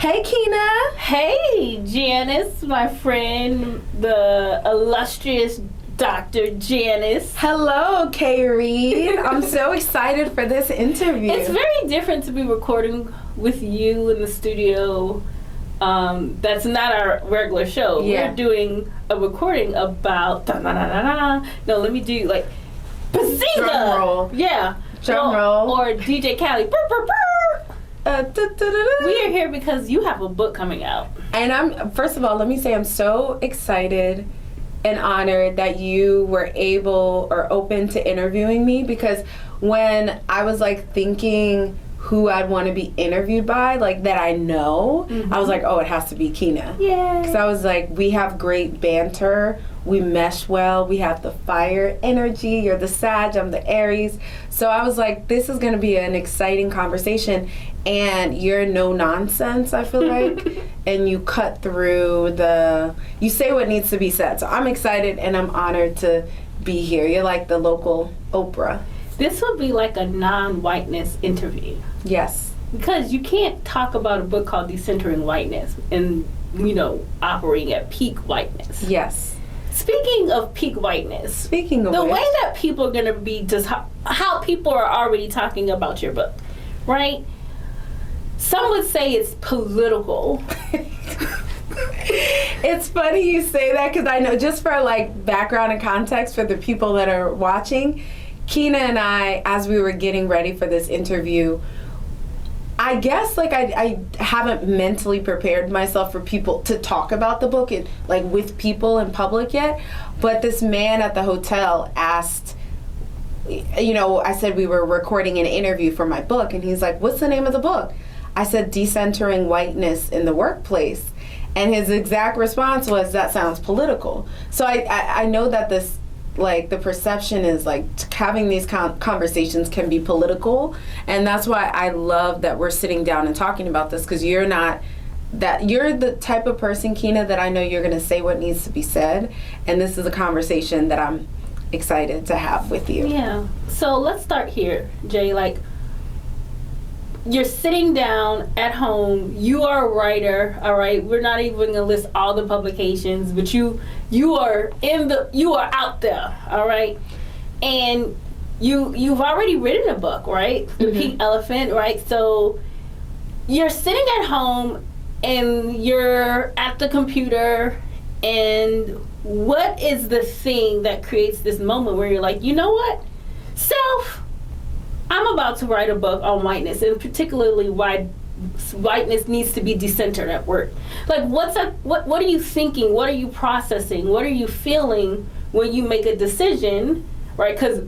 Hey, Kina. Hey, Janice, my friend, the illustrious Dr. Janice. Hello, Kay Reed. I'm so excited for this interview. It's very different to be recording with you in the studio. That's not our regular show. Yeah. We're doing a recording about No, let me do like Bazinga. Drum roll. Yeah. Drum roll. Or DJ Khaled. Brr, brr, brr. We are here because you have a book coming out. And first of all, let me say I'm so excited and honored that you were able or open to interviewing me, because when I was like thinking who I'd want to be interviewed by, like that I know, I was like, oh, it has to be Kina. Yeah. Because I was like, we have great banter, we mesh well, we have the fire energy, you're the Sag, I'm the Aries. So I was like, this is going to be an exciting conversation, and you're no nonsense, I feel like, and you cut through you say what needs to be said. So I'm excited and I'm honored to be here. You're like the local Oprah. This would be like a non-whiteness interview. Yes. Because you can't talk about a book called Decentering Whiteness and, operating at peak whiteness. Yes. Speaking of peak whiteness, the way that people are going to be, just how people are already talking about your book, right? Some would say it's political. It's funny you say that, because I know, just for like background and context for the people that are watching, Kina and I, as we were getting ready for this interview, I guess like I haven't mentally prepared myself for people to talk about the book with people in public yet. But this man at the hotel asked, I said we were recording an interview for my book, and he's like, what's the name of the book? I said, Decentering Whiteness in the Workplace. And his exact response was, that sounds political. So I know that this, like, the perception is like having these conversations can be political, and that's why I love that we're sitting down and talking about this, because you're the type of person, Kina, that I know you're going to say what needs to be said, and this is a conversation that I'm excited to have with you. Yeah. So let's start here, Jay. Like, you're sitting down at home. You are a writer, all right? We're not even going to list all the publications, but you are out there, all right? And you've already written a book, right? The Pink Elephant, right? So you're sitting at home and you're at the computer, and what is the thing that creates this moment where you're like, you know what? Self, I'm about to write a book on whiteness, and particularly why whiteness needs to be decentered at work. Like, what are you thinking? What are you processing? What are you feeling when you make a decision, right? Because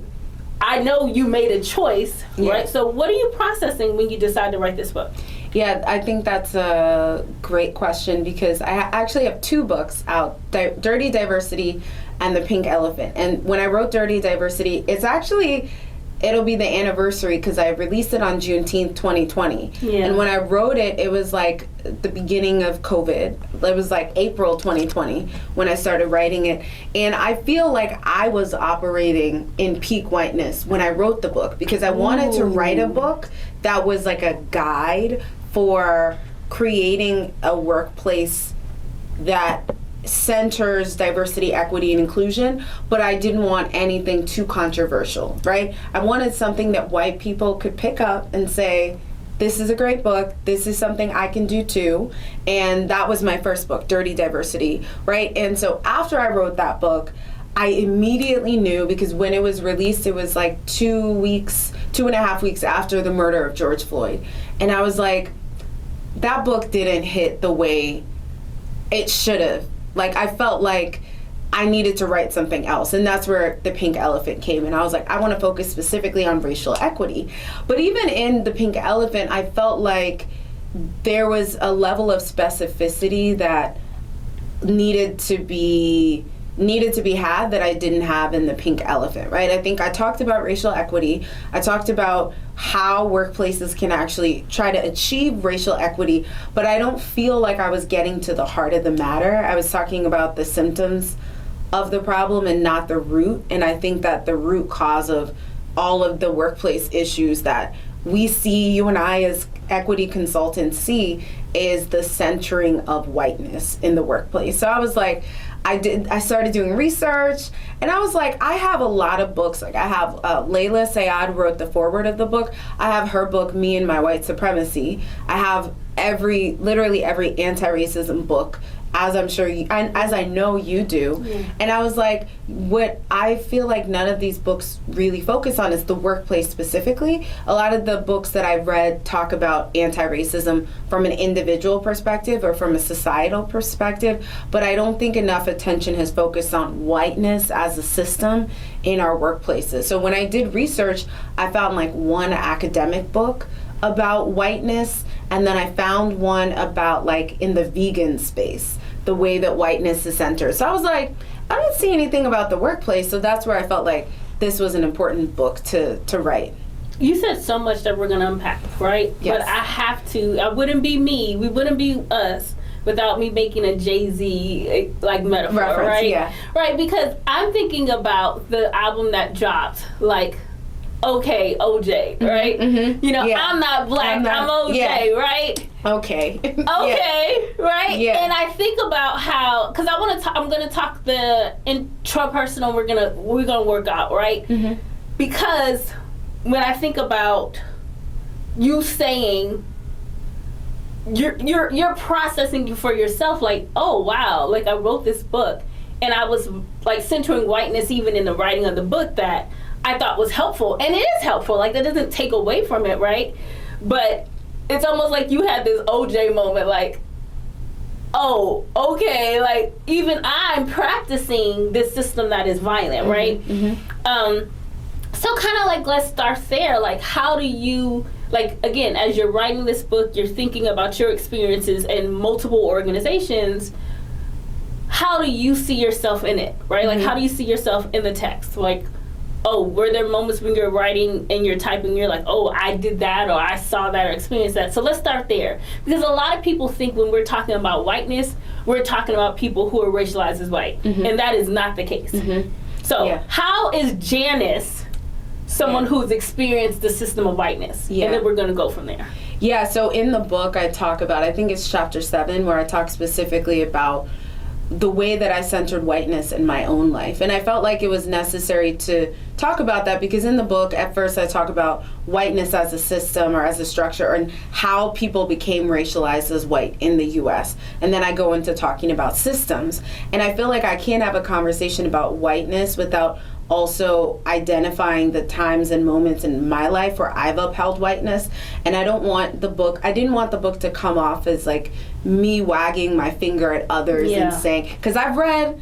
I know you made a choice, right? So what are you processing when you decide to write this book? Yeah, I think that's a great question, because I actually have two books out, Dirty Diversity and The Pink Elephant. And when I wrote Dirty Diversity, it'll be the anniversary, because I released it on Juneteenth 2020. Yeah. And when I wrote it, it was like the beginning of COVID. It was like April 2020 when I started writing it. And I feel like I was operating in peak whiteness when I wrote the book, because I wanted to write a book that was like a guide for creating a workplace that centers diversity, equity, and inclusion, but I didn't want anything too controversial, right? I wanted something that white people could pick up and say, this is a great book, this is something I can do too. And that was my first book, Dirty Diversity, right? And so after I wrote that book, I immediately knew, because when it was released, it was like 2.5 weeks after the murder of George Floyd. And I was like, that book didn't hit the way it should have. Like, I felt like I needed to write something else, and that's where The Pink Elephant came. And I was like, I want to focus specifically on racial equity. But even in The Pink Elephant, I felt like there was a level of specificity that needed to be had that I didn't have in The Pink Elephant, right? I think I talked about racial equity. I talked about how workplaces can actually try to achieve racial equity, but I don't feel like I was getting to the heart of the matter. I was talking about the symptoms of the problem and not the root. And I think that the root cause of all of the workplace issues that we see, you and I as equity consultants see, is the centering of whiteness in the workplace. So I was like, I started doing research, and I was like, I have a lot of books. Like, I have Layla Sayad wrote the foreword of the book. I have her book, Me and My White Supremacy. I have literally every anti-racism book, as I'm sure you, and as I know you do. Yeah. And I was like, what I feel like none of these books really focus on is the workplace specifically. A lot of the books that I've read talk about anti-racism from an individual perspective or from a societal perspective, but I don't think enough attention has focused on whiteness as a system in our workplaces. So when I did research, I found like one academic book about whiteness, and then I found one about like in the vegan space, the way that whiteness is centered. So I was like, I don't see anything about the workplace, so that's where I felt like this was an important book to write. You said so much that we're going to unpack, right? Yes. But I have to, I wouldn't be me, we wouldn't be us without me making a Jay-Z like metaphor, reference, right? Yeah. Right, because I'm thinking about the album that dropped, like, okay, OJ, right? Mm-hmm. You know, yeah. I'm not black, I'm OJ, yeah. Right? Okay. Okay, yeah. Right? Yeah. And I think about how, because I'm going to talk the intrapersonal, we're gonna work out, right? Mm-hmm. Because when I think about you saying, you're processing for yourself, like, oh wow, like I wrote this book, and I was like centering whiteness even in the writing of the book that I thought was helpful, and it is helpful. Like, that doesn't take away from it, right? But it's almost like you had this OJ moment, like, oh, okay, like even I'm practicing this system that is violent, right? Mm-hmm. So kind of like, let's start there. Like, how do you, like, again, as you're writing this book, you're thinking about your experiences in multiple organizations. How do you see yourself in it, right? Mm-hmm. Like, how do you see yourself in the text? Like, oh, were there moments when you're writing and you're typing, you're like, oh, I did that, or I saw that, or experienced that. So let's start there. Because a lot of people think when we're talking about whiteness, we're talking about people who are racialized as white. Mm-hmm. And that is not the case. Mm-hmm. So how is Janice someone who's experienced the system of whiteness? Yeah. And then we're going to go from there. Yeah, so in the book I talk about, I think it's chapter 7, where I talk specifically about the way that I centered whiteness in my own life. And I felt like it was necessary to talk about that because in the book, at first I talk about whiteness as a system or as a structure and how people became racialized as white in the US. And then I go into talking about systems. And I feel like I can't have a conversation about whiteness without also identifying the times and moments in my life where I've upheld whiteness. And I didn't want the book to come off as like me wagging my finger at others and saying, because I've read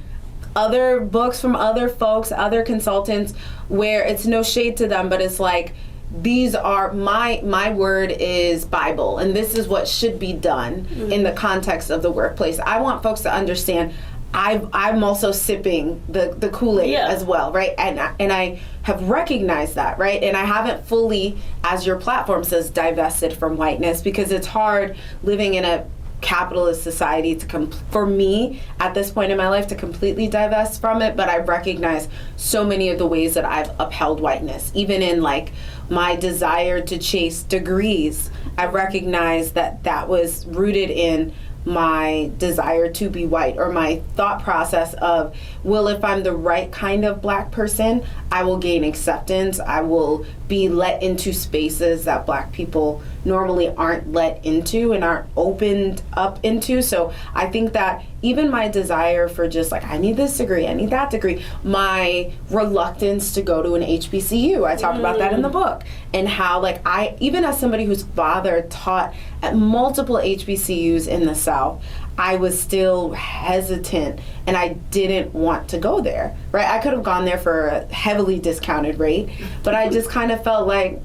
other books from other folks, other consultants, where it's no shade to them, but it's like, these are my word is Bible, and this is what should be done in the context of the workplace. I want folks to understand I'm also sipping the Kool-Aid as well, right? And I have recognized that, right? And I haven't fully, as your platform says, divested from whiteness, because it's hard living in a capitalist society for me at this point in my life to completely divest from it. But I recognize so many of the ways that I've upheld whiteness, even in like my desire to chase degrees. I recognize that was rooted in my desire to be white, or my thought process of, well, if I'm the right kind of black person, I will gain acceptance. I will be let into spaces that black people normally aren't let into and aren't opened up into. So I think that even my desire for just like, I need this degree, I need that degree, my reluctance to go to an HBCU, I talk about that in the book, and how like even as somebody whose father taught at multiple HBCUs in the South, I was still hesitant and I didn't want to go there, right? I could have gone there for a heavily discounted rate, but I just kind of felt like,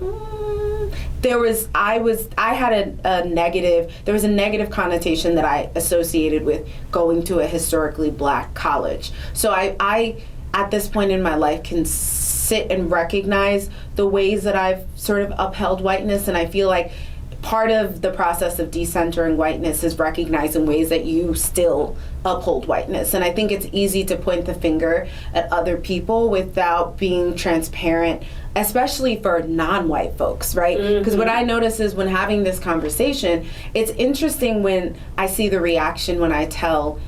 there was a negative connotation that I associated with going to a historically black college. So I at this point in my life can sit and recognize the ways that I've sort of upheld whiteness, and I feel like part of the process of decentering whiteness is recognizing ways that you still uphold whiteness. And I think it's easy to point the finger at other people without being transparent, especially for non-white folks, right? Because what I notice is when having this conversation, it's interesting when I see the reaction when I tell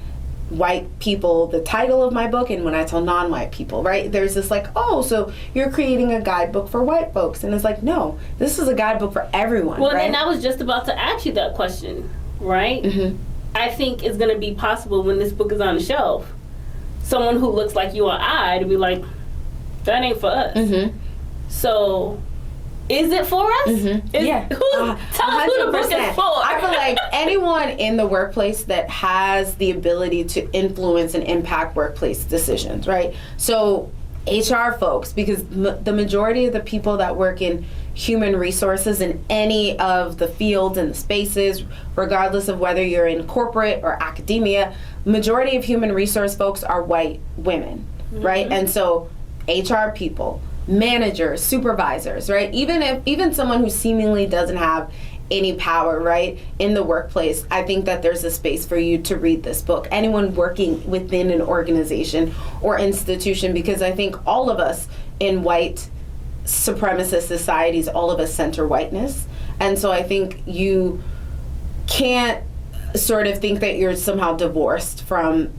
white people the title of my book and when I tell non-white people, right? There's this like, oh, so you're creating a guidebook for white folks. And it's like, no, this is a guidebook for everyone. Well, right? and I was just about to ask you that question, right? I think it's going to be possible when this book is on the shelf, someone who looks like you or I to be like, that ain't for us. So is it for us? Yeah. Tell us who the book is for. I feel like anyone in the workplace that has the ability to influence and impact workplace decisions, right? So HR folks, because the majority of the people that work in human resources in any of the fields and the spaces, regardless of whether you're in corporate or academia, majority of human resource folks are white women, right? And so HR people, managers, supervisors, right? Even someone who seemingly doesn't have any power, right, in the workplace, I think that there's a space for you to read this book. Anyone working within an organization or institution, because I think all of us in white supremacist societies, all of us center whiteness. And so I think you can't sort of think that you're somehow divorced from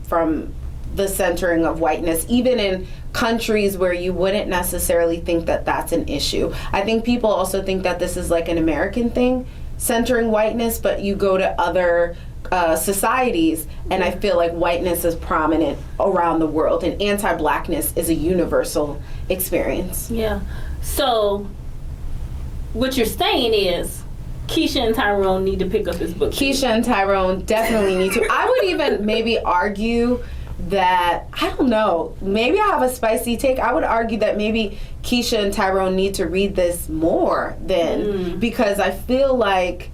the centering of whiteness, even in countries where you wouldn't necessarily think that that's an issue. I think people also think that this is like an American thing, centering whiteness, but you go to other societies and I feel like whiteness is prominent around the world, and anti-blackness is a universal experience. Yeah. So what you're saying is Keisha and Tyrone need to pick up this book. Keisha and Tyrone definitely need to. I would even maybe argue that, I don't know, maybe I have a spicy take. I would argue that maybe Keisha and Tyrone need to read this more than, because I feel like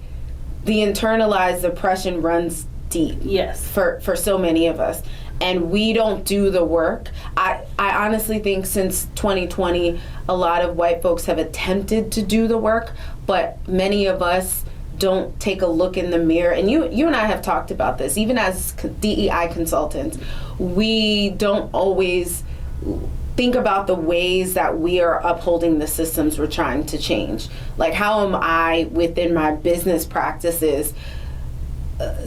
the internalized oppression runs deep. Yes. For so many of us. And we don't do the work. I honestly think since 2020, a lot of white folks have attempted to do the work, but many of us don't take a look in the mirror. And you and I have talked about this, even as DEI consultants, we don't always think about the ways that we are upholding the systems we're trying to change. Like, how am I within my business practices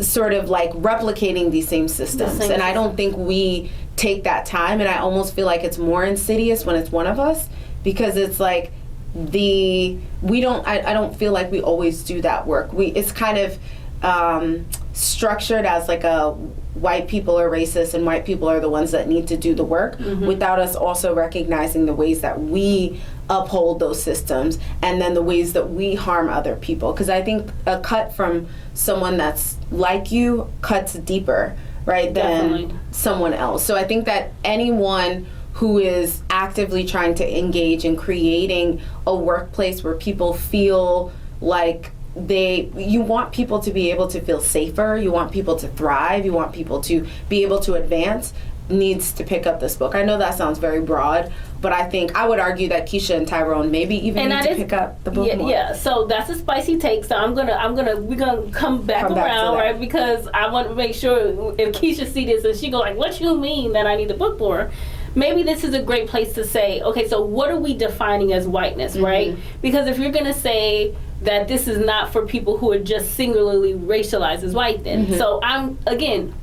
sort of like replicating these same systems? And I don't think we take that time, and I almost feel like it's more insidious when it's one of us, because it's like I don't feel like we always do that work. It's kind of structured as like a white people are racist and white people are the ones that need to do the work, without us also recognizing the ways that we uphold those systems and then the ways that we harm other people. Because I think a cut from someone that's like you cuts deeper, right, than someone else. So I think that anyone who is actively trying to engage in creating a workplace where people feel like you want people to be able to feel safer, you want people to thrive, you want people to be able to advance, needs to pick up this book. I know that sounds very broad, but I think I would argue that Keisha and Tyrone maybe even need to pick up the book more. Yeah, so that's a spicy take. So we're gonna come back around, right? Because I want to make sure if Keisha see this and she go like, what you mean that I need a book for? Maybe this is a great place to say, okay, so what are we defining as whiteness, right? Because if you're gonna say that this is not for people who are just singularly racialized as white, then so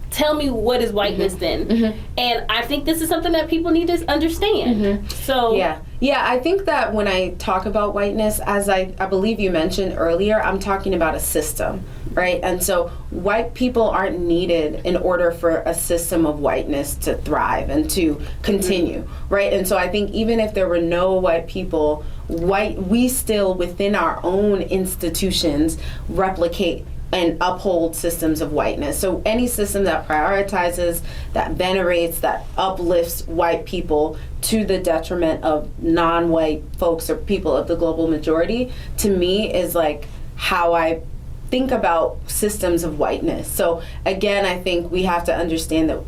tell me what is whiteness then. And I think this is something that people need to understand. So yeah, I think that when I talk about whiteness, as I believe you mentioned earlier, I'm talking about a system, right? And so white people aren't needed in order for a system of whiteness to thrive and to continue, right? And so I think even if there were no white people, we still within our own institutions replicate and uphold systems of whiteness. So any system that prioritizes, that venerates, that uplifts white people to the detriment of non-white folks or people of the global majority, to me is like how I think about systems of whiteness. So again, I think we have to understand that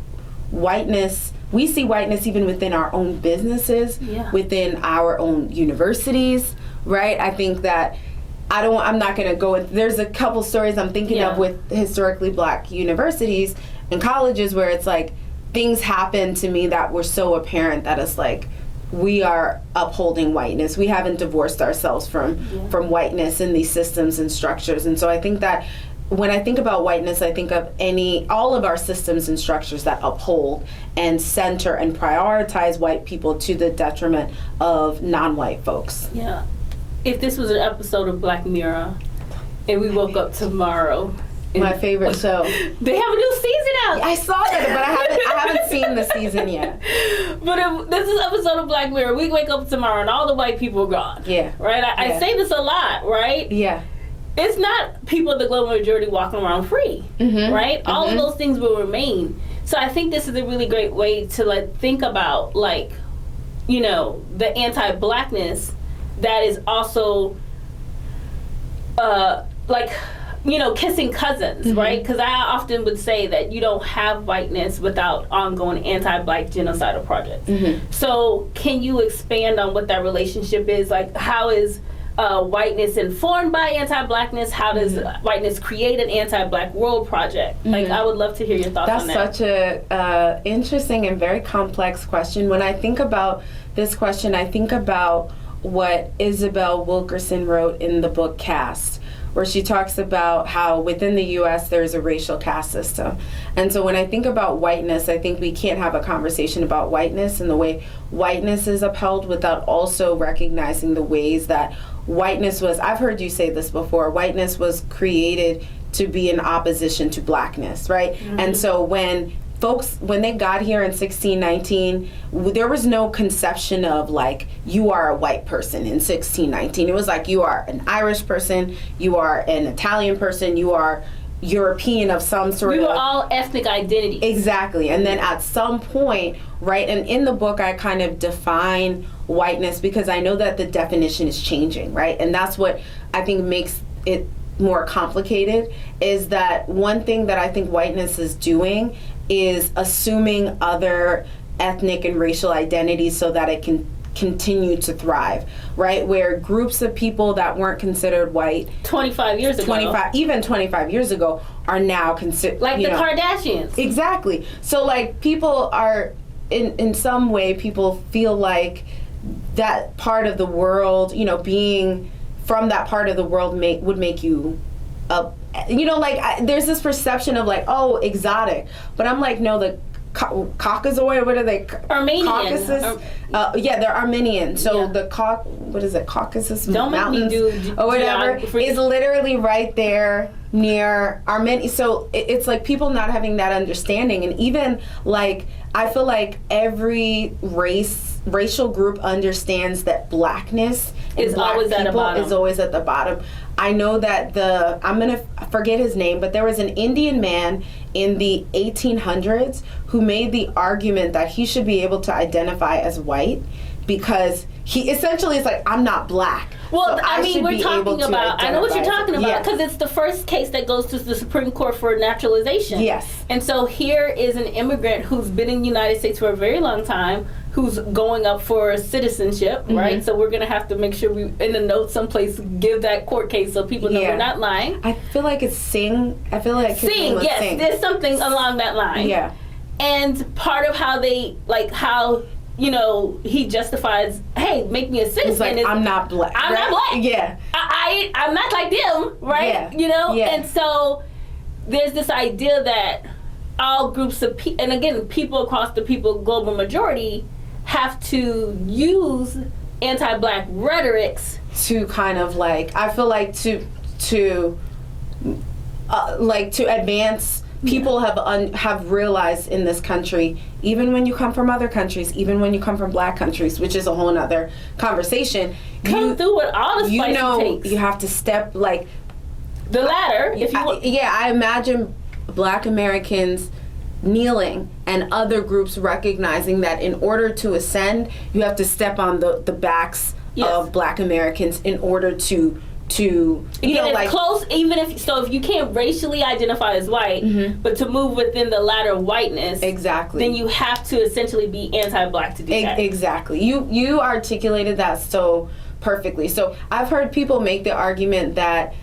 we see whiteness even within our own businesses, within our own universities, right? I think that I'm not going to go with, there's a couple stories I'm thinking of with historically black universities and colleges where it's like things happened to me that were so apparent that it's like, we are upholding whiteness. We haven't divorced ourselves from whiteness in these systems and structures. And so I think that when I think about whiteness, I think of all of our systems and structures that uphold and center and prioritize white people to the detriment of non-white folks. Yeah. If this was an episode of Black Mirror and we woke up tomorrow, my favorite show. They have a new season out. I saw it, but I haven't seen the season yet. But if this is an episode of Black Mirror, we wake up tomorrow and all the white people are gone. Yeah. Right? I say this a lot, right? Yeah. It's not people of the global majority walking around free, right? All of those things will remain. So I think this is a really great way to like think about like, you know, the anti-blackness that is also like, you know, kissing cousins, right? Because I often would say that you don't have whiteness without ongoing anti-black genocidal projects. So can you expand on what that relationship is? Like, how is whiteness informed by anti-blackness? How does whiteness create an anti-black world project? Like, I would love to hear your thoughts on that. That's such a interesting and very complex question. When I think about this question, I think about what Isabel Wilkerson wrote in the book Caste, where she talks about how within the U.S. there's a racial caste system. And so when I think about whiteness, I think we can't have a conversation about whiteness and the way whiteness is upheld without also recognizing the ways that whiteness was, I've heard you say this before, whiteness was created to be in opposition to blackness, right? And so when folks, when they got here in 1619, there was no conception of like, you are a white person in 1619. It was like, you are an Irish person, you are an Italian person, you are European of some sort of... We were all ethnic identities. Exactly. And then at some point, right, and in the book I kind of define whiteness because I know that the definition is changing, right? And that's what I think makes it more complicated, is that one thing that I think whiteness is doing is assuming other ethnic and racial identities so that it can continue to thrive, right? Where groups of people that weren't considered white 25 years ago, even 25 years ago, are now considered, like the Kardashians. Exactly. So like people are, in some way, people feel like that part of the world, you know, being from that part of the world would make you you know, like there's this perception of like, oh, exotic, but I'm like, no, the Caucasoid, what are they? Armenian. Caucasus. Yeah, they're Armenian. So the what is it? Caucasus Mountains or whatever is literally right there near Armenia. So it's like people not having that understanding, and even like I feel like every racial group understands that blackness is always at the bottom. Is always at the bottom. I know that I'm going to forget his name, but there was an Indian man in the 1800s who made the argument that he should be able to identify as white because he essentially is like, I'm not black. Well, so I mean, we're talking about, I know what you're talking about, because it's the first case that goes to the Supreme Court for naturalization. Yes. And so here is an immigrant who's been in the United States for a very long time, who's going up for citizenship, right? So we're going to have to make sure we, in the notes someplace, give that court case so people know we're not lying. I feel like it's Singh. I feel like Singh, yes, Singh. There's something along that line. Yeah. And part of how they, like how, you know, he justifies, hey, make me a citizen. It's like, I'm not black. I'm not black. Yeah. I'm not like them, right? Yeah. You know? Yeah. And so there's this idea that all groups of people, and again, people across the global majority, have to use anti-black rhetorics to kind of like, I feel like to advance. People have realized in this country, even when you come from other countries, even when you come from black countries, which is a whole nother conversation. Come through with all the spice it takes. You have to step like the ladder. I imagine black Americans kneeling and other groups recognizing that in order to ascend, you have to step on the backs of black Americans in order to close, even if you can't racially identify as white, but to move within the ladder of whiteness, then you have to essentially be anti-black to do that. Exactly. You articulated that so perfectly. So I've heard people make the argument that,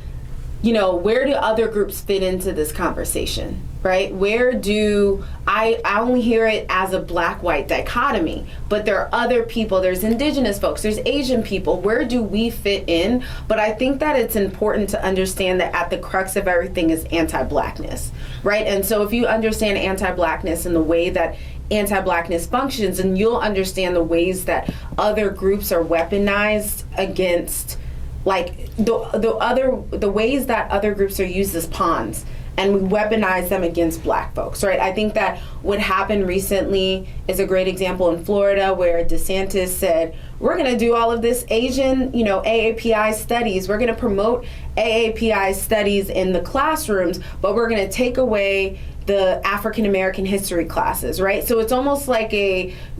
you know, where do other groups fit into this conversation, right? Where do I only hear it as a black-white dichotomy, but there are other people, there's indigenous folks, there's Asian people. Where do we fit in? But I think that it's important to understand that at the crux of everything is anti-blackness, right? And so if you understand anti-blackness and the way that anti-blackness functions, and you'll understand the ways that other groups are weaponized against, like the ways that other groups are used as pawns, and we weaponize them against black folks, right? I think that what happened recently is a great example in Florida, where DeSantis said, we're gonna do all of this Asian, you know, AAPI studies. We're gonna promote AAPI studies in the classrooms, but we're gonna take away the African American history classes, right? So it's almost like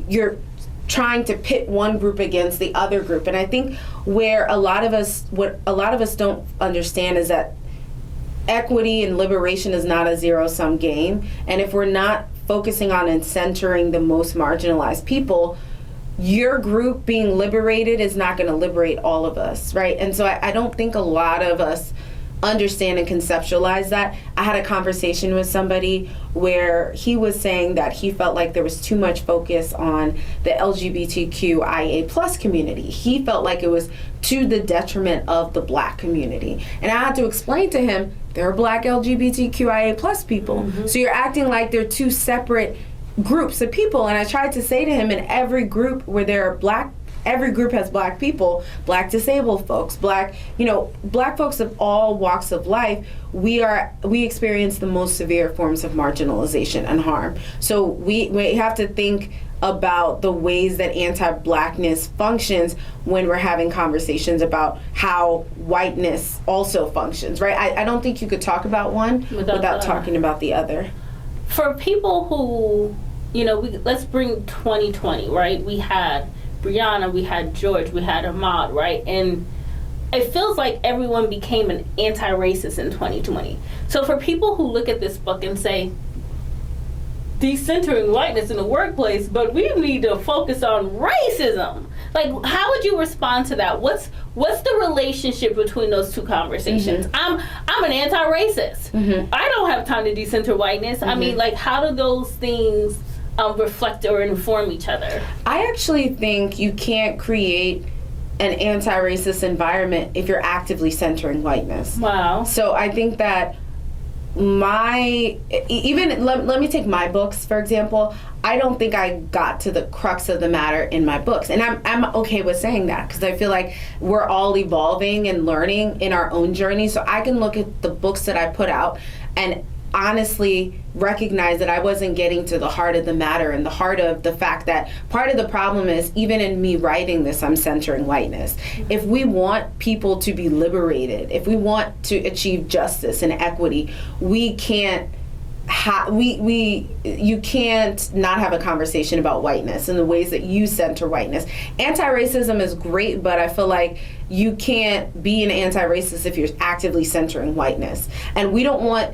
you're trying to pit one group against the other group. And I think what a lot of us don't understand is that equity and liberation is not a zero-sum game. And if we're not focusing on and centering the most marginalized people, your group being liberated is not going to liberate all of us, right? And so I don't think a lot of us understand and conceptualize that. I had a conversation with somebody where he was saying that he felt like there was too much focus on the LGBTQIA plus community. He felt like it was to the detriment of the black community. And I had to explain to him, there are black LGBTQIA plus people. Mm-hmm. So you're acting like they're two separate groups of people. And I tried to say to him, in every group where there are every group has black people, black disabled folks, black folks of all walks of life. We experience the most severe forms of marginalization and harm. So we have to think about the ways that anti-blackness functions when we're having conversations about how whiteness also functions, right? I don't think you could talk about one without talking about the other. For people who, you know, let's bring 2020, right? We had Brianna, we had George, we had Ahmaud, right? And it feels like everyone became an anti-racist in 2020. So for people who look at this book and say, decentering whiteness in the workplace, but we need to focus on racism. Like, how would you respond to that? What's the relationship between those two conversations? Mm-hmm. I'm an anti-racist. Mm-hmm. I don't have time to decenter whiteness. Mm-hmm. I mean, like, how do those things reflect or inform each other? I actually think you can't create an anti-racist environment if you're actively centering whiteness. Wow. So I think that let me take my books, for example. I don't think I got to the crux of the matter in my books. And I'm okay with saying that, because I feel like we're all evolving and learning in our own journey. So I can look at the books that I put out and honestly recognize that I wasn't getting to the heart of the matter and the heart of the fact that part of the problem is, even in me writing this, I'm centering whiteness. If we want people to be liberated, if we want to achieve justice and equity, we can't you can't not have a conversation about whiteness and the ways that you center whiteness. Anti-racism is great, but I feel like you can't be an anti-racist if you're actively centering whiteness. And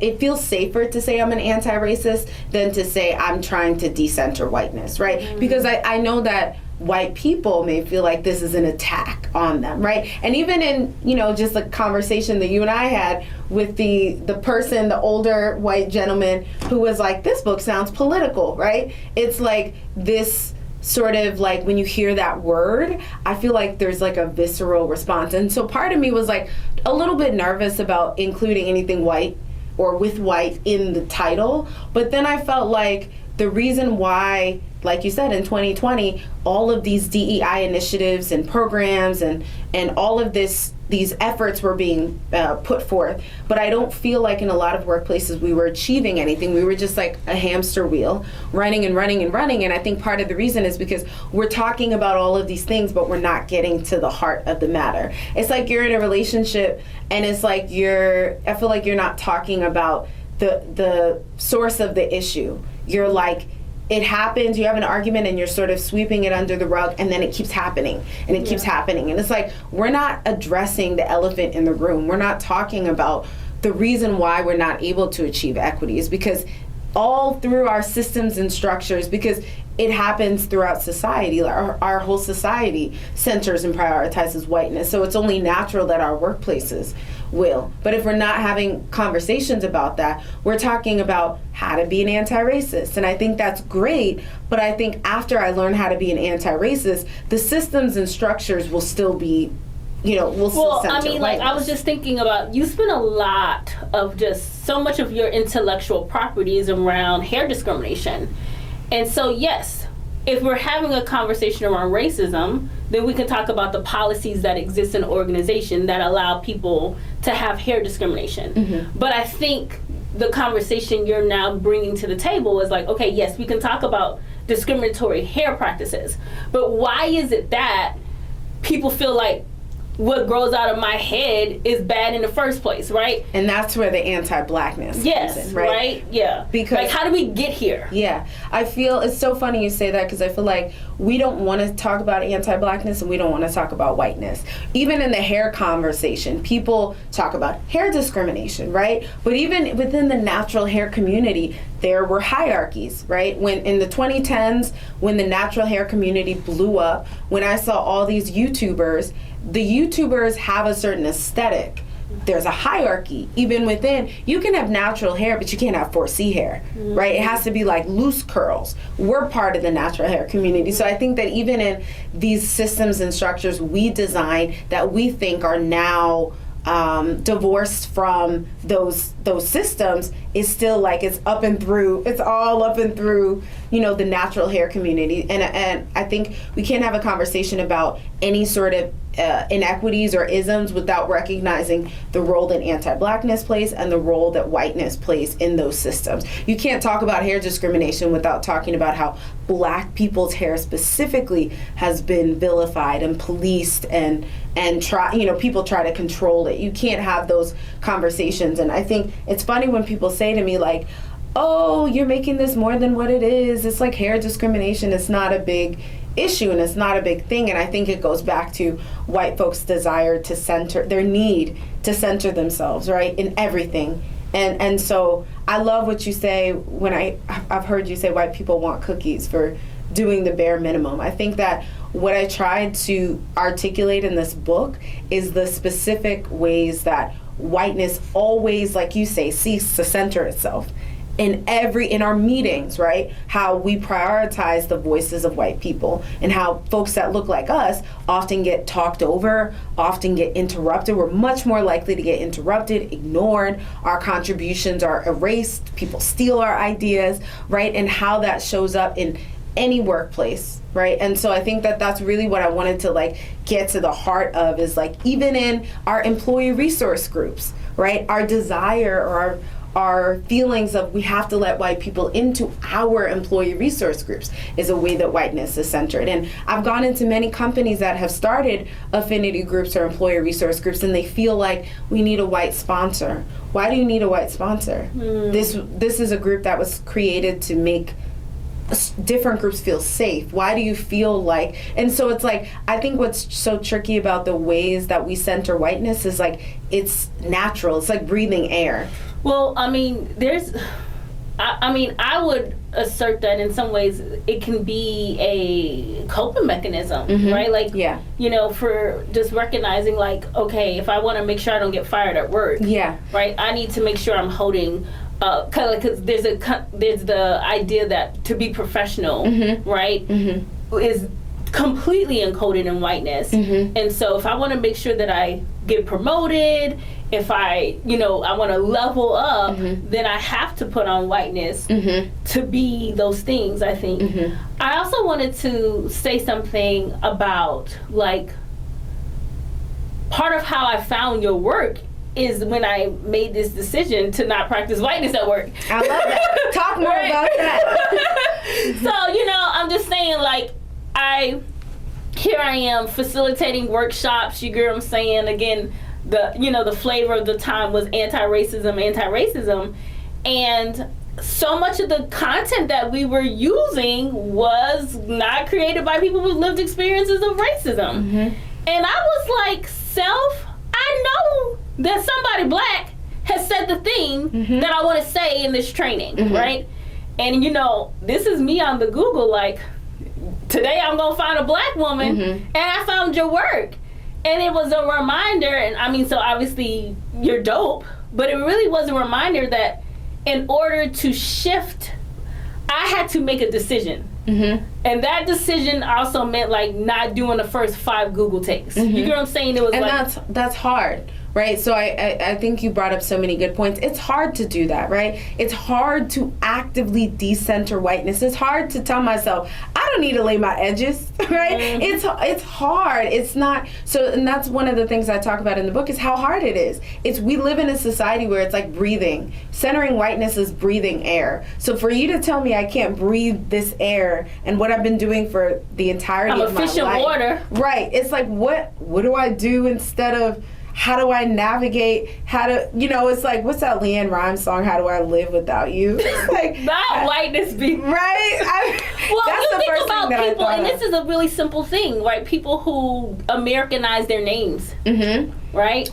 it feels safer to say I'm an anti-racist than to say I'm trying to decenter whiteness, right? Mm-hmm. Because I know that white people may feel like this is an attack on them, right? And even in, just the conversation that you and I had with the older white gentleman who was like, this book sounds political, right? It's like this sort of like, when you hear that word, I feel like there's like a visceral response. And so part of me was like a little bit nervous about including anything white or with white in the title. But then I felt like the reason why, like you said, in 2020, all of these DEI initiatives and programs and all of these efforts were being put forth, but I don't feel like in a lot of workplaces we were achieving anything. We were just like a hamster wheel, running and running and running. And I think part of the reason is because we're talking about all of these things, but we're not getting to the heart of the matter. It's like you're in a relationship and it's like I feel like you're not talking about the source of the issue. You're like, it happens, you have an argument and you're sort of sweeping it under the rug, and then it keeps happening and it keeps happening. And it's like, we're not addressing the elephant in the room. We're not talking about the reason why we're not able to achieve equity is because all through our systems and structures, because it happens throughout society. Our whole society centers and prioritizes whiteness. So it's only natural that our workplaces will. But if we're not having conversations about that, we're talking about how to be an anti-racist. And I think that's great. But I think after I learn how to be an anti-racist, the systems and structures will still be, will still center I mean, like, whiteness. I was just thinking about, you spend a lot of just so much of your intellectual properties around hair discrimination. And so, yes, if we're having a conversation around racism, then we can talk about the policies that exist in an organization that allow people to have hair discrimination. Mm-hmm. But I think the conversation you're now bringing to the table is like, okay, yes, we can talk about discriminatory hair practices, but why is it that people feel like what grows out of my head is bad in the first place, right? And that's where the anti-blackness comes in, right? Yeah. Because, like, how do we get here? Yeah. I feel it's so funny you say that, because I feel like we don't want to talk about anti-blackness and we don't want to talk about whiteness. Even in the hair conversation, people talk about hair discrimination, right? But even within the natural hair community, there were hierarchies, right? When in the 2010s, when the natural hair community blew up, when I saw all these YouTubers, the YouTubers have a certain aesthetic. There's a hierarchy. Even within, you can have natural hair, but you can't have 4C hair, right? It has to be like loose curls. We're part of the natural hair community. So I think that even in these systems and structures we design that we think are now divorced from those systems, is still like it's all up and through the natural hair community. And I think we can't have a conversation about any sort of inequities or isms without recognizing the role that anti-blackness plays and the role that whiteness plays in those systems. You can't talk about hair discrimination without talking about how black people's hair specifically has been vilified and policed and people try to control it. You can't have those conversations. And I think it's funny when people say to me like, oh, you're making this more than what it is. It's like hair discrimination. It's not a big issue and it's not a big thing. And I think it goes back to white folks' desire to center, their need to center themselves, right, in everything. And so I love what you say when I've heard you say white people want cookies for doing the bare minimum. I think that what I tried to articulate in this book is the specific ways that whiteness always, like you say, seeks to center itself. In our meetings, right? How we prioritize the voices of white people and how folks that look like us often get talked over, often get interrupted. We're much more likely to get interrupted, ignored. Our contributions are erased. People steal our ideas, right? And how that shows up in any workplace, right? And so I think that that's really what I wanted to like get to the heart of, is like even in our employee resource groups, right? Our desire or our feelings of we have to let white people into our employee resource groups is a way that whiteness is centered. And I've gone into many companies that have started affinity groups or employee resource groups, and they feel like we need a white sponsor. Why do you need a white sponsor? This is a group that was created to make different groups feel safe. Why do you feel like, and so it's like, I think what's so tricky about the ways that we center whiteness is like, it's natural. It's like breathing air. Well, I mean, I would assert that in some ways it can be a coping mechanism, right? Like, for just recognizing like, okay, if I want to make sure I don't get fired at work, right, I need to make sure I'm holding kind of, because there's the idea that to be professional, right, is completely encoded in whiteness. And so if I want to make sure that I get promoted, if I want to level up, then I have to put on whiteness to be those things, I think. I also wanted to say something about like part of how I found your work is when I made this decision to not practice whiteness at work. I love that. Talk more about that. So, I'm just saying, like, here I am facilitating workshops, you get what I'm saying? Again, the flavor of the time was anti-racism. And so much of the content that we were using was not created by people with lived experiences of racism. And I was like, I know that somebody black has said the thing that I want to say in this training, right? And this is me on the Google, like, today I'm gonna find a black woman, and I found your work. And it was a reminder, and I mean, so obviously you're dope, but it really was a reminder that in order to shift, I had to make a decision. And that decision also meant, like, not doing the first 5 Google takes. You get what I'm saying? It was, and that's hard. Right, so I think you brought up so many good points. It's hard to do that, right? It's hard to actively decenter whiteness. It's hard to tell myself, I don't need to lay my edges, right? It's hard. It's not, so, and that's one of the things I talk about in the book is how hard it is. We live in a society where it's like breathing. Centering whiteness is breathing air. So for you to tell me I can't breathe this air and what I've been doing for the entirety of my life. I'm a fish in water. Right, it's like, what do I do instead of, how do I navigate? It's like, what's that Leanne Rimes song? How do I live without you? Like, not whiteness be right. Well, that's you think about people, and this is a really simple thing, right? People who Americanize their names, right?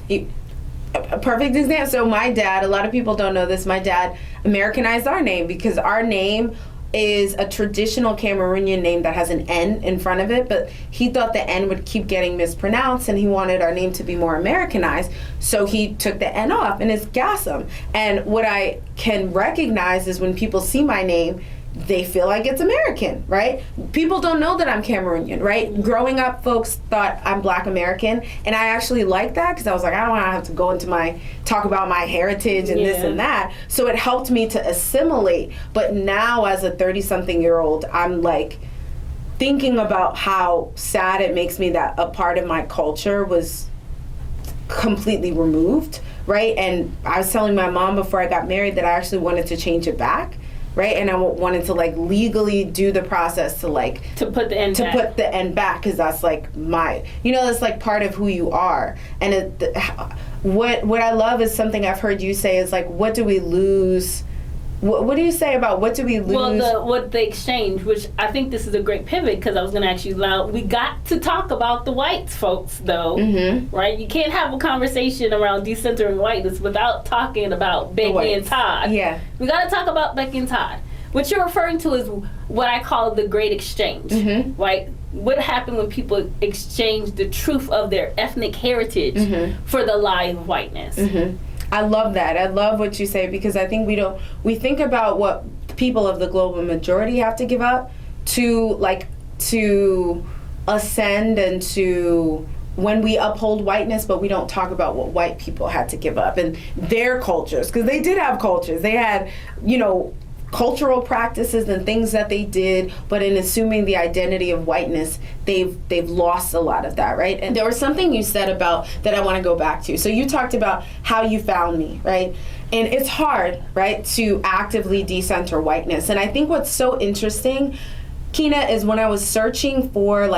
A perfect example. So my dad, a lot of people don't know this. My dad Americanized our name because our name is a traditional Cameroonian name that has an N in front of it, but he thought the N would keep getting mispronounced and he wanted our name to be more Americanized, so he took the N off and it's Gassam. And what I can recognize is when people see my name, they feel like it's American, right? People don't know that I'm Cameroonian, right? Growing up, folks thought I'm Black American, and I actually like that because I was like, I don't want to have to go into talk about my heritage and this and that. So it helped me to assimilate. But now as a 30-something-year-old, I'm like thinking about how sad it makes me that a part of my culture was completely removed, right? And I was telling my mom before I got married that I actually wanted to change it back. Right, and I wanted to like legally do the process to put the end back because that's like that's like part of who you are. And what I love is something I've heard you say is like, what do we lose? What do you say about what do we lose? Well, the exchange, which I think this is a great pivot because I was going to ask you, we got to talk about the whites, folks, though, right? You can't have a conversation around decentering whiteness without talking about Becky and Todd. Yeah. We got to talk about Becky and Todd. What you're referring to is what I call the great exchange, right? What happened when people exchange the truth of their ethnic heritage for the lie of whiteness? I love that. I love what you say because I think we think about what people of the global majority have to give up to ascend and to when we uphold whiteness, but we don't talk about what white people had to give up and their cultures, because they did have cultures. They had, cultural practices and things that they did, but in assuming the identity of whiteness, they've lost a lot of that, right? And there was something you said about that I want to go back to. So you talked about how you found me, right? And it's hard, right, to actively decenter whiteness. And I think what's so interesting, Kina, is when I was searching for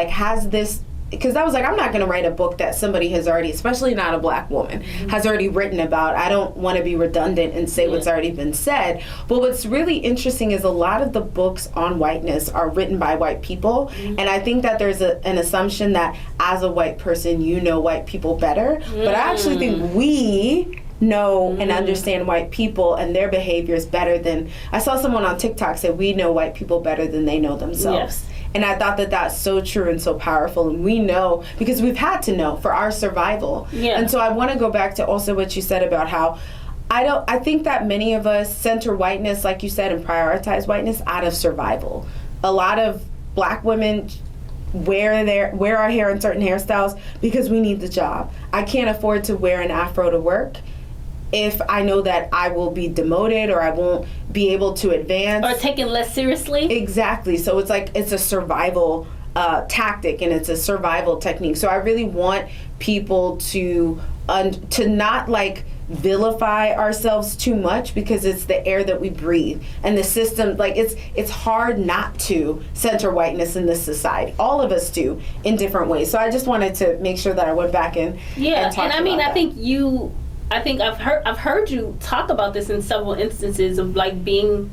because I was like, I'm not going to write a book that somebody has already, especially not a Black woman, has already written about. I don't want to be redundant and say what's already been said. But what's really interesting is a lot of the books on whiteness are written by white people. And I think that there's an assumption that as a white person, you know white people better. But I actually think we know and understand white people and their behaviors better than, I saw someone on TikTok say we know white people better than they know themselves. Yes. And I thought that that's so true and so powerful. And we know because we've had to know for our survival. Yeah. And so I want to go back to also what you said about how I think that many of us center whiteness, like you said, and prioritize whiteness out of survival. A lot of Black women wear our hair in certain hairstyles because we need the job. I can't afford to wear an afro to work if I know that I will be demoted or I won't be able to advance. Or taken less seriously. Exactly. So it's like it's a survival tactic and it's a survival technique. So I really want people to not like vilify ourselves too much because it's the air that we breathe and the system. Like it's hard not to center whiteness in this society. All of us do in different ways. So I just wanted to make sure that I went back and talked and I mean about that. I think I've heard you talk about this in several instances of like being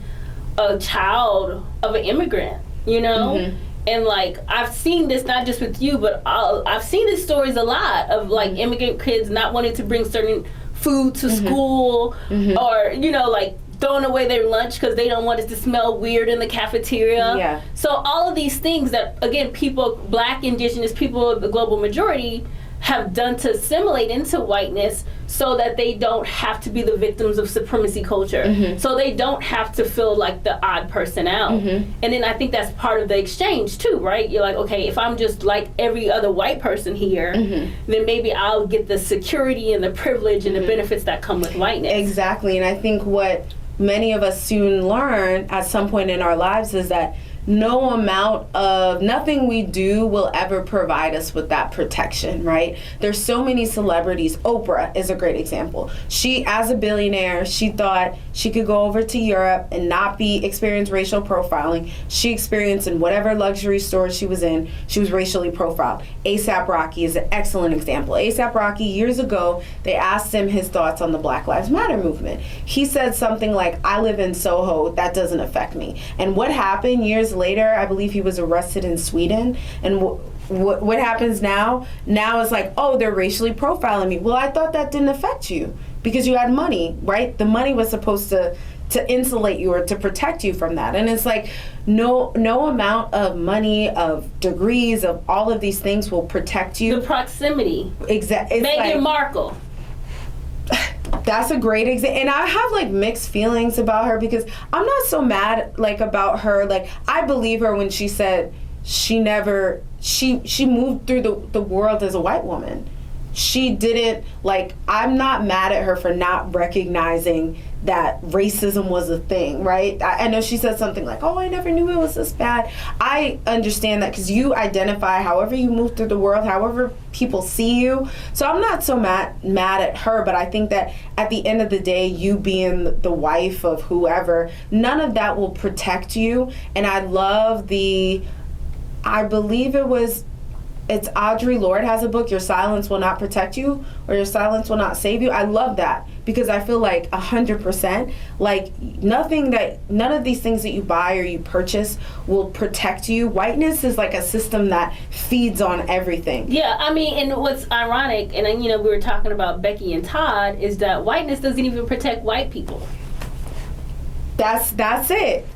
a child of an immigrant, and like I've seen this not just with you, but I've seen these stories a lot of like immigrant kids not wanting to bring certain food to school, or like throwing away their lunch because they don't want it to smell weird in the cafeteria. Yeah. So all of these things that, again, people, Black, Indigenous people of the global majority have done to assimilate into whiteness so that they don't have to be the victims of supremacy culture. Mm-hmm. So they don't have to feel like the odd person out. Mm-hmm. And then I think that's part of the exchange too, right? You're like, okay, if I'm just like every other white person here, Mm-hmm. then maybe I'll get the security and the privilege and the benefits that come with whiteness. Exactly. And I think what many of us soon learn at some point in our lives is that nothing we do will ever provide us with that protection, right? There's so many celebrities. Oprah is a great example. She, as a billionaire, she thought she could go over to Europe and not experience racial profiling. She experienced in whatever luxury store she was in, she was racially profiled. A$AP Rocky is an excellent example. A$AP Rocky, years ago, they asked him his thoughts on the Black Lives Matter movement. He said something like, I live in Soho, that doesn't affect me. And what happened years later, I believe he was arrested in Sweden, and what happens now? Now it's like, oh, they're racially profiling me. Well, I thought that didn't affect you because you had money, right? The money was supposed to insulate you or to protect you from that. And it's like, no amount of money, of degrees, of all of these things will protect you. The proximity. Exactly. Meghan Markle. That's a great example. And I have like mixed feelings about her because I'm not so mad like about her. Like, I believe her when she said she moved through the world as a white woman. She didn't, like, I'm not mad at her for not recognizing that racism was a thing, right? I know she said something like, oh, I never knew it was this bad. I understand that because you identify however you move through the world, however people see you. So I'm not so mad at her, but I think that at the end of the day, you being the wife of whoever, none of that will protect you. And I love I believe it's Audre Lorde has a book, Your Silence Will Not Protect You, or Your Silence Will Not Save You. I love that because I feel like 100%, like none of these things that you buy or you purchase will protect you. Whiteness is like a system that feeds on everything. Yeah, I mean, and what's ironic, and we were talking about Becky and Todd, is that whiteness doesn't even protect white people. That's it.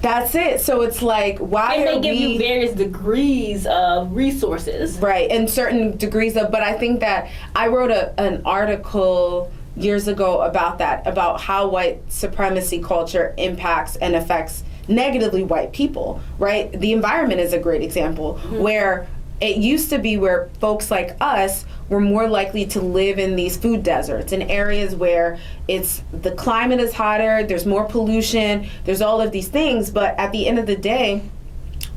That's it. So it's like, why and they give you various degrees of resources, right? And certain degrees of. But I think that I wrote an article years ago about that, about how white supremacy culture impacts and affects negatively white people. Right? The environment is a great example where it used to be where folks like us were more likely to live in these food deserts, in areas where the climate is hotter, there's more pollution, there's all of these things, but at the end of the day,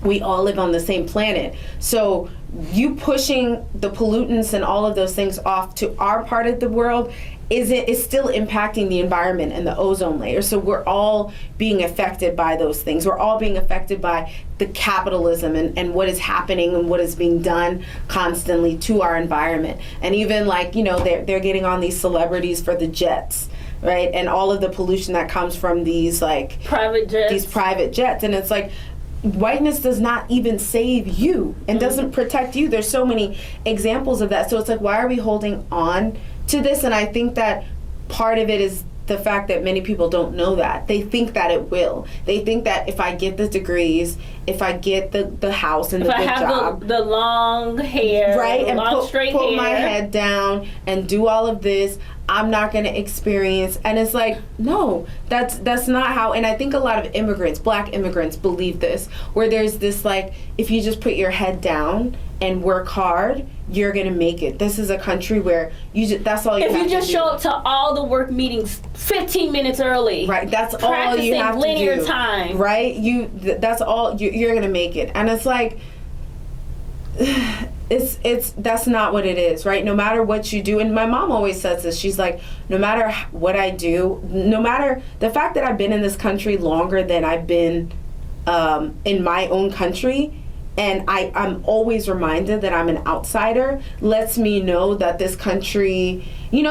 we all live on the same planet. So you pushing the pollutants and all of those things off to our part of the world is still impacting the environment and the ozone layer. So we're all being affected by those things. We're all being affected by the capitalism and what is happening and what is being done constantly to our environment. And even like, they're getting on these celebrities for the jets, right? And all of the pollution that comes from these like private jets. These private jets. And it's like, whiteness does not even save you and doesn't protect you. There's so many examples of that. So it's like, why are we holding on to this? And I think that part of it is the fact that many people don't know that. They think that it will. They think that if I get the degrees, if I get the house and the good job. If I have the long hair, right, and put my head down and do all of this, I'm not going to experience. And it's like, no, that's not how. And I think a lot of immigrants, Black immigrants, believe this, where there's this like, if you just put your head down and work hard, you're gonna make it. This is a country where that's all you have to do. If you just show up to all the work meetings 15 minutes early, right? That's all you have to do. Practicing linear time, right? That's all you're gonna make it. And it's like, that's not what it is, right? No matter what you do, and my mom always says this. She's like, no matter what I do, no matter the fact that I've been in this country longer than I've been in my own country. And I'm always reminded that I'm an outsider, lets me know that this country,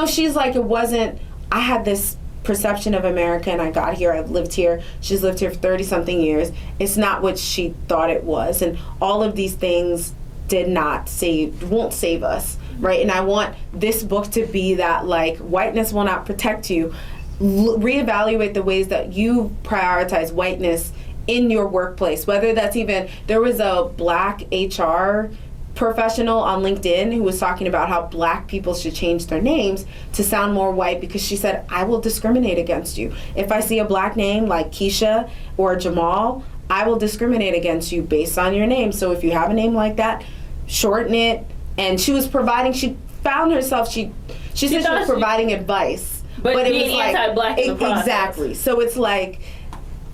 she's like, I had this perception of America and I got here, I've lived here, she's lived here for 30-something years. It's not what she thought it was. And all of these things won't save us, right? And I want this book to be that, like, whiteness will not protect you. reevaluate the ways that you prioritize whiteness in your workplace, whether that's even, there was a Black HR professional on LinkedIn who was talking about how Black people should change their names to sound more white, because she said, I will discriminate against you. If I see a Black name like Keisha or Jamal, I will discriminate against you based on your name. So if you have a name like that, shorten it. And she was providing, she found herself, she said she was providing advice. But it being was like, anti-Black in the process. Exactly. So it's like,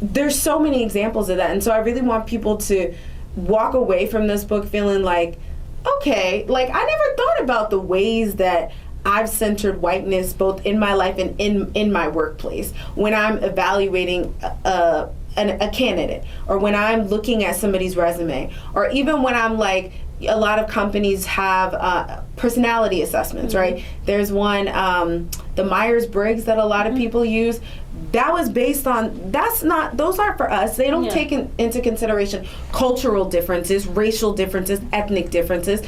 there's so many examples of that. And so I really want people to walk away from this book feeling like, okay, like I never thought about the ways that I've centered whiteness both in my life and in my workplace when I'm evaluating a candidate, or when I'm looking at somebody's resume, or even when I'm like, a lot of companies have personality assessments, right? There's one, the Myers-Briggs, that a lot of people use. That was based on, those aren't for us. They don't take into consideration cultural differences, racial differences, ethnic differences,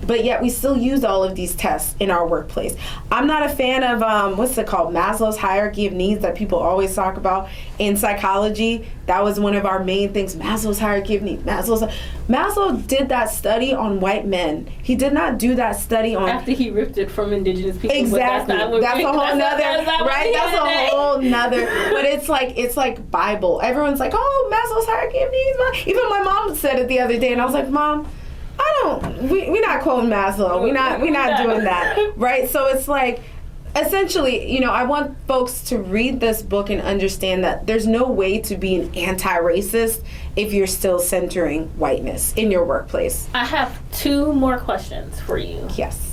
but yet we still use all of these tests in our workplace. I'm not a fan of, what's it called, Maslow's hierarchy of needs that people always talk about in psychology. That was one of our main things, Maslow's hierarchy of needs. Maslow did that study on white men. He did not do that study on... After he ripped it from indigenous people. Exactly. That's a whole nother, right? That's a whole nother, but it's like Bible. Everyone's like, oh, Maslow's hierarchy of needs. Even my mom said it the other day, and I was like, Mom, we're not quoting Maslow. We're not doing that, right? So it's like, essentially, I want folks to read this book and understand that there's no way to be an anti-racist if you're still centering whiteness in your workplace. I have 2 more questions for you. Yes.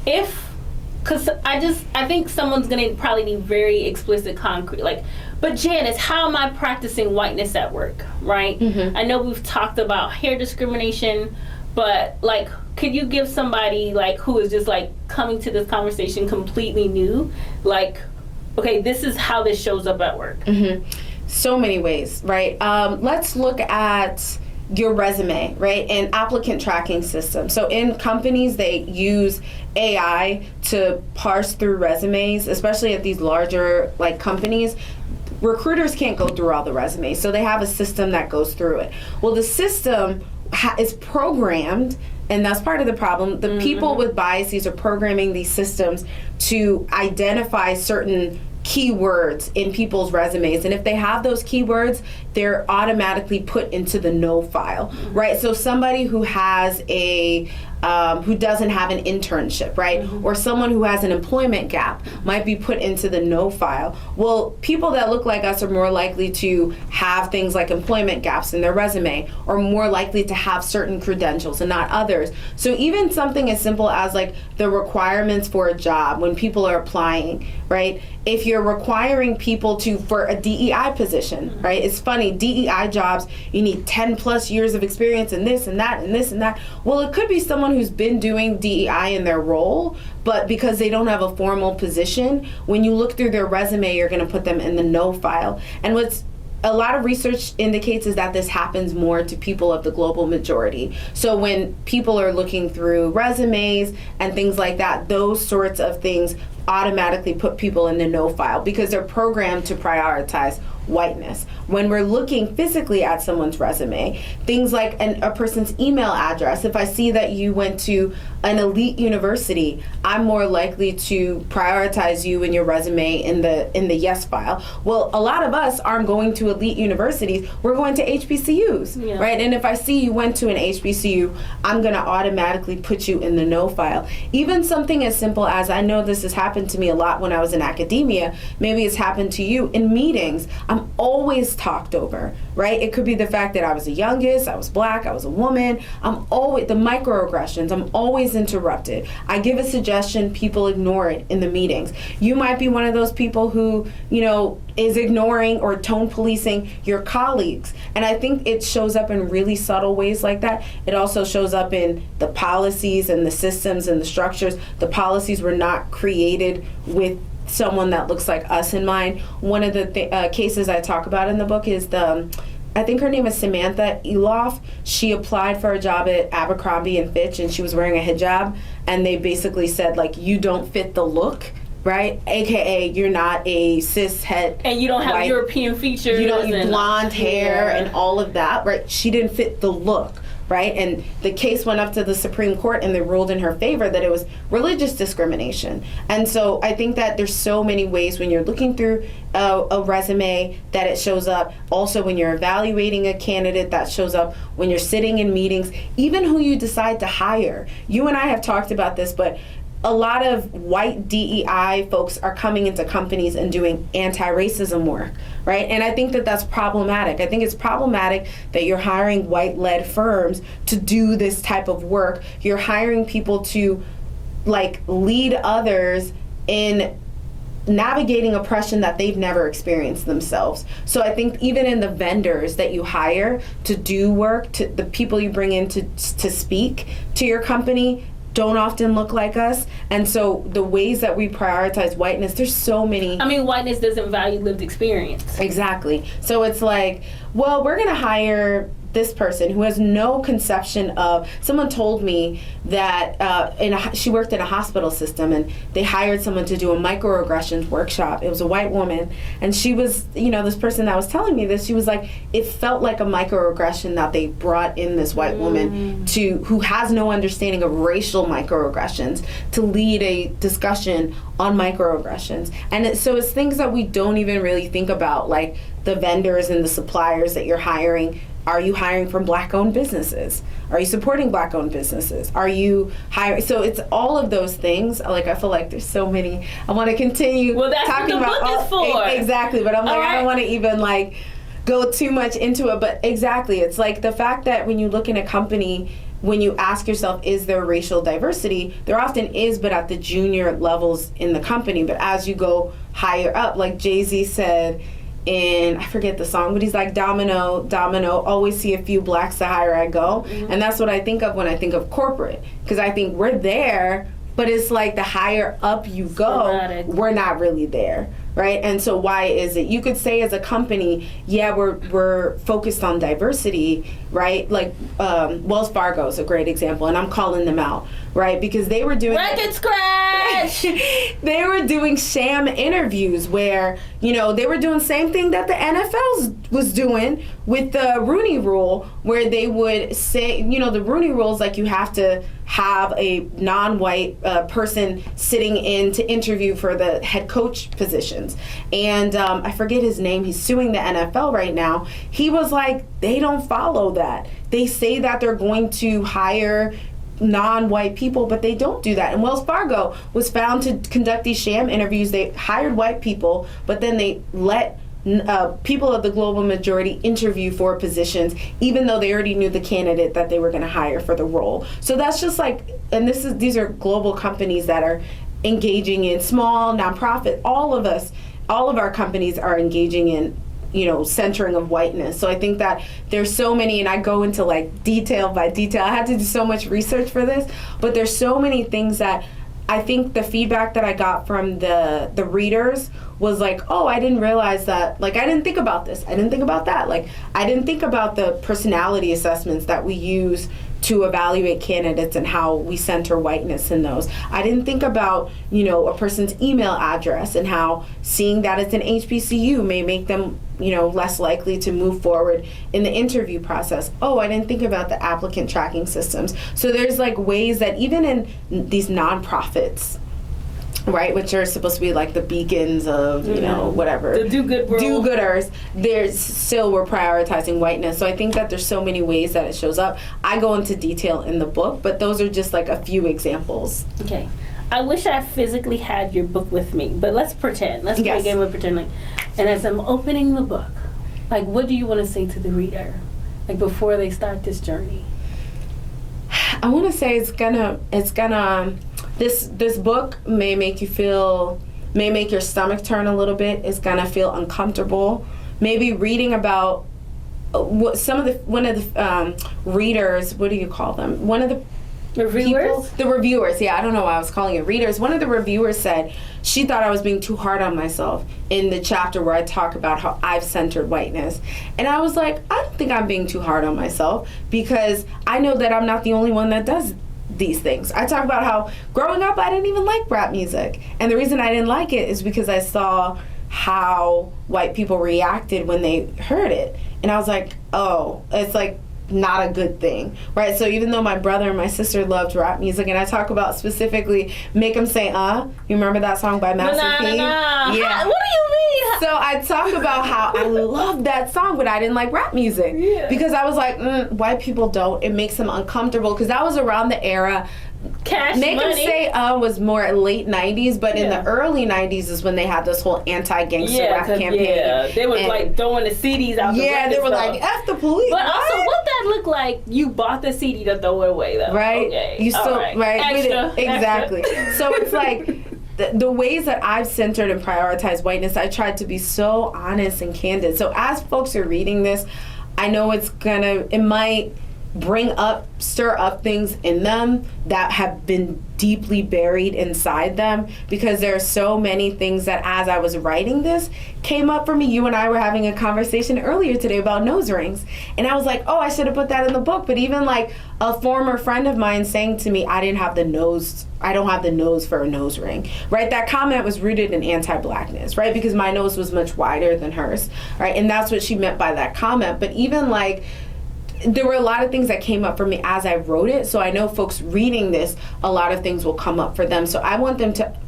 Because I think someone's going to probably need very explicit, concrete, like, but Janice, how am I practicing whiteness at work, right? I know we've talked about hair discrimination, but like, could you give somebody like who is just like coming to this conversation completely new, like, okay, this is how this shows up at work? So many ways, right? Let's look at your resume, right? And applicant tracking system. So in companies, they use AI to parse through resumes, especially at these larger like companies. Recruiters can't go through all the resumes, so they have a system that goes through it. Well, the system is programmed, and that's part of the problem. The people with biases are programming these systems to identify certain keywords in people's resumes, and if they have those keywords, they're automatically put into the no file, right? So somebody who has who doesn't have an internship, right? Or someone who has an employment gap might be put into the no file. Well, people that look like us are more likely to have things like employment gaps in their resume, or more likely to have certain credentials and not others. So even something as simple as like the requirements for a job when people are applying, right? If you're requiring people for a DEI position, right? It's funny, DEI jobs, you need 10 plus years of experience in this and that and this and that. Well, it could be someone who's been doing DEI in their role, but because they don't have a formal position, when you look through their resume, you're going to put them in the no file. And what's a lot of research indicates is that this happens more to people of the global majority. So when people are looking through resumes and things like that, those sorts of things automatically put people in the no file because they're programmed to prioritize whiteness. When we're looking physically at someone's resume, things like a person's email address, if I see that you went to an elite university, I'm more likely to prioritize you in your resume in the yes file. Well, a lot of us aren't going to elite universities, we're going to HBCUs, right? And if I see you went to an HBCU, I'm gonna automatically put you in the no file. Even something as simple as, I know this has happened to me a lot when I was in academia, maybe it's happened to you in meetings, I'm always talked over, right? It could be the fact that I was the youngest, I was Black, I was a woman. I'm always, the microaggressions, I'm always interrupted. I give a suggestion, people ignore it in the meetings. You might be one of those people who, is ignoring or tone policing your colleagues. And I think it shows up in really subtle ways like that. It also shows up in the policies and the systems and the structures. The policies were not created with someone that looks like us in mind. One of the cases I talk about in the book is I think her name is Samantha Eloff. She applied for a job at Abercrombie and Fitch, and she was wearing a hijab, and they basically said, like, you don't fit the look, right? AKA you're not a cis het, and you don't have white, European features, you don't and blonde hair and all of that, right? She didn't fit the look, right? And the case went up to the Supreme Court and they ruled in her favor that it was religious discrimination. And so I think that there's so many ways when you're looking through a resume that it shows up. Also when you're evaluating a candidate, that shows up. When you're sitting in meetings, even who you decide to hire. You and I have talked about this, but a lot of white DEI folks are coming into companies and doing anti-racism work, right? And I think that that's problematic. I think it's problematic that you're hiring white-led firms to do this type of work. You're hiring people to like lead others in navigating oppression that they've never experienced themselves. So I think even in the vendors that you hire to do work, to the people you bring in to speak to your company, don't often look like us. And so the ways that we prioritize whiteness, there's so many. I mean, whiteness doesn't value lived experience. Exactly. So it's like, well, we're going to hire this person who has no conception of, someone told me that she worked in a hospital system and they hired someone to do a microaggressions workshop. It was a white woman, and she was, this person that was telling me this, she was like, it felt like a microaggression that they brought in this white woman who has no understanding of racial microaggressions to lead a discussion on microaggressions. And so it's things that we don't even really think about, like the vendors and the suppliers that you're hiring. Are you hiring from Black-owned businesses? Are you supporting Black-owned businesses? Are you hiring? So it's all of those things. Like, I feel like there's so many. I want to continue talking about what the book is for. Exactly, but I'm like, I don't want to even like go too much into it. But exactly, it's like the fact that when you look in a company, when you ask yourself, is there racial diversity? There often is, but at the junior levels in the company. But as you go higher up, like Jay-Z said, I forget the song, but he's like, domino, domino, always see a few blacks the higher I go. Mm-hmm. And that's what I think of when I think of corporate. Because I think we're there, but it's like the higher up you go, we're not really there, right? And so why is it? You could say as a company, yeah, we're focused on diversity, right? Like Wells Fargo is a great example, and I'm calling them out, right? Because they were doing record scratch. They were doing sham interviews where, they were doing the same thing that the NFL was doing with the Rooney Rule, where they would say, the Rooney Rule is like you have to have a non-white person sitting in to interview for the head coach positions. And I forget his name. He's suing the NFL right now. He was like, they don't follow that. They say that they're going to hire non-white people, but they don't do that. And Wells Fargo was found to conduct these sham interviews. They hired white people, but then they let people of the global majority interview for positions, even though they already knew the candidate that they were going to hire for the role. So that's just like, and these are global companies that are engaging in small nonprofit. All of our companies are engaging in centering of whiteness. So I think that there's so many, and I go into like detail by detail. I had to do so much research for this, but there's so many things that I think the feedback that I got from the readers was like, oh, I didn't realize that, like, I didn't think about this. I didn't think about that. Like, I didn't think about the personality assessments that we use to evaluate candidates and how we center whiteness in those. I didn't think about, a person's email address and how seeing that it's an HBCU may make them, less likely to move forward in the interview process. Oh, I didn't think about the applicant tracking systems. So there's like ways that even in these nonprofits, right, which are supposed to be like the beacons of, whatever. The do-gooders. There's still, we're prioritizing whiteness. So I think that there's so many ways that it shows up. I go into detail in the book, but those are just like a few examples. Okay. I wish I physically had your book with me, but let's pretend. Let's play a game of pretending. And as I'm opening the book, like, what do you want to say to the reader, like, before they start this journey? I want to say this book may make your stomach turn a little bit. It's gonna feel uncomfortable. Maybe reading about one of the readers. What do you call them? One of the reviewers. The reviewers. Yeah, I don't know why I was calling it readers. One of the reviewers said she thought I was being too hard on myself in the chapter where I talk about how I've centered whiteness. And I was like, I don't think I'm being too hard on myself, because I know that I'm not the only one that does these things. I talk about how growing up I didn't even like rap music. And the reason I didn't like it is because I saw how white people reacted when they heard it. And I was like, oh, it's like not a good thing, right? So even though my brother and my sister loved rap music, and I talk about specifically Make 'Em Say you remember that song by Master P? Yeah. What do you mean? So I talk about how I loved that song, but I didn't like rap music because I was like, white people don't. It makes them uncomfortable, because that was around the era. Cash Make Money. 'Em Say was more late 90s, but in the early 90s is when they had this whole anti-gangster rap campaign. Yeah, they were like throwing the CDs out the window. Yeah, they were like, F the police. But also, what that look like, you bought the CD to throw it away, though. Right? Okay. You still, right? Extra, exactly. Extra. So it's like, the ways that I've centered and prioritized whiteness, I tried to be so honest and candid. So as folks are reading this, I know it might stir up things in them that have been deeply buried inside them, because there are so many things that as I was writing this came up for me. You and I were having a conversation earlier today about nose rings, and I was like, oh, I should have put that in the book. But even like a former friend of mine saying to me, I don't have the nose for a nose ring, right? That comment was rooted in anti-blackness, right? Because my nose was much wider than hers, right? And that's what she meant by that comment. But even like, there were a lot of things that came up for me as I wrote it. So I know folks reading this, a lot of things will come up for them. So I want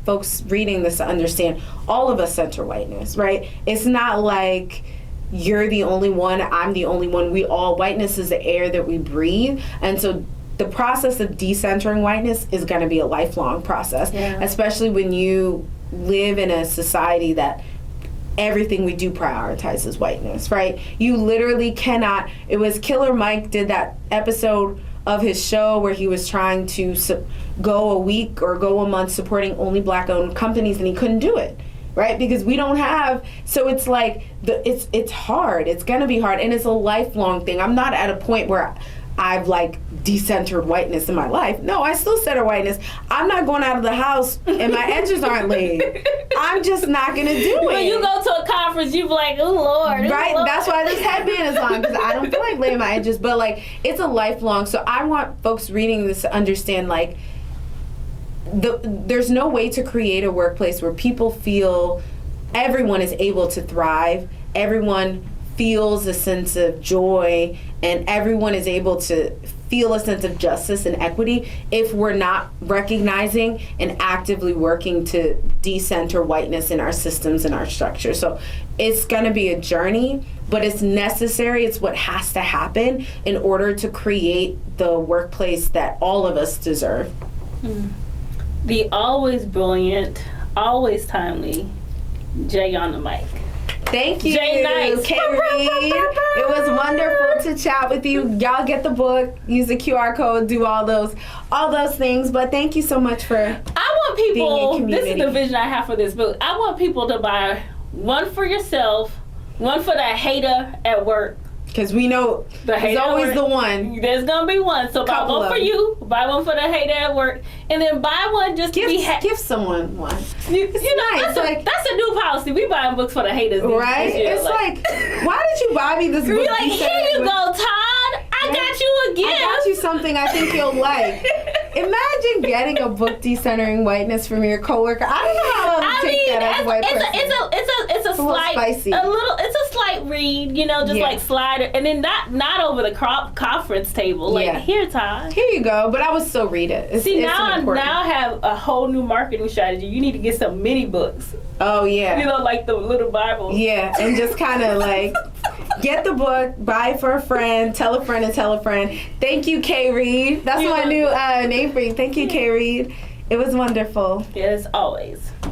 folks reading this to understand all of us center whiteness, right? It's not like you're the only one, I'm the only one. Whiteness is the air that we breathe. And so the process of decentering whiteness is going to be a lifelong process, especially when you live in a society that everything we do prioritizes whiteness, right? You literally cannot. It was Killer Mike did that episode of his show where he was trying to go a week or go a month supporting only black-owned companies, and he couldn't do it, right? Because we don't have. So it's like it's hard. It's gonna be hard, and it's a lifelong thing. I'm not at a point where I've like decentered whiteness in my life. No, I still center whiteness. I'm not going out of the house and my edges aren't laid. I'm just not gonna do it. When you go to a conference, you be like, oh Lord. Right? Lord. That's why this headband is on, because I don't feel like laying my edges. But like, it's a lifelong. So I want folks reading this to understand like, there's no way to create a workplace where people feel everyone is able to thrive. Everyone feels a sense of joy, and everyone is able to feel a sense of justice and equity if we're not recognizing and actively working to decenter whiteness in our systems and our structure. So it's going to be a journey, but it's necessary. It's what has to happen in order to create the workplace that all of us deserve. The always brilliant, always timely Jay on the mic. Thank you, Jay Nice. Kay Reed. It was wonderful to chat with you. Y'all get the book, use the QR code, do all those things. But thank you so much for I want people, being in this is the community. vision I have for this book. I want people to buy one for yourself, one for that hater at work. Because we know there's always the one. There's gonna be one. So buy Couple one for of you, buy one for the hater at work, and then buy one just to be Give someone one. You know, nice. that's a new policy. We buying books for the haters, Right? this year. It's like, why did you buy me this book? Be like, here you go, Todd. I got you a gift. I got you something I think you'll like. Imagine getting a book decentering whiteness from your coworker. I don't know how I would take that as a white person. It's a slight, spicy. it's a slight read, you know, just like slide it, and then not over the conference table. Like, here, Todd. Here you go. But I would still read it. See, now I have a whole new marketing strategy. You need to get some mini books. Oh, yeah. You know, like the little Bibles. Yeah, and just kind of like get the book, buy it for a friend, tell a friend and tell a friend. Thank you, Kay Reed. That's my new name for you. Thank you, Kay Reed. It was wonderful. Yes, always.